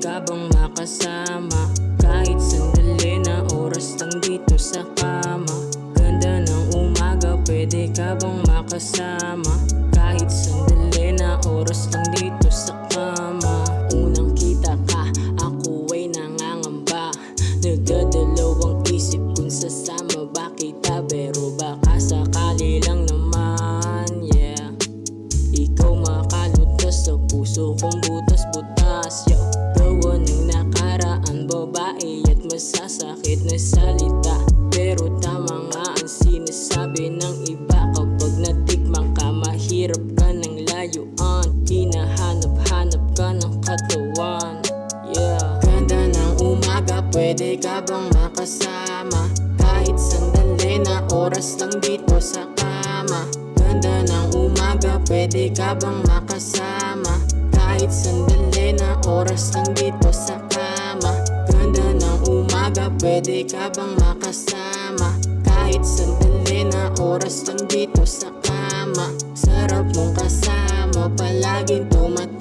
ka bang makasama? Kahit sandali na oras lang dito sa kama. Ganda ng umaga, pwede ka bang makasama? Kahit sandali na oras lang dito sa kama. Unang kita ka, ako ay nangangamba. Nagdadalawang isip kung sasama ba kita, pero baka sakali lang naman, yeah. Ikaw makalutas sa puso kong butas-butas, yo. Gawa ng nakaraan, babae at masasakit na salita. Pero tama nga ang sinasabi ng iba, kapag natikman ka, mahirap ka ng layuan. Hinahanap-hanap ka ng katawan, yeah. Ganda ng umaga, pwede ka bang makasama? Kahit sandali na oras lang dito sa kama. Ganda ng umaga, pwede ka bang makasama? Kahit sandali na oras lang dito sa kama. Ganda ng umaga, pwede ka bang makasama? Kahit sandali na oras lang dito sa kama. Sarap mong kasama, palaging tumatama.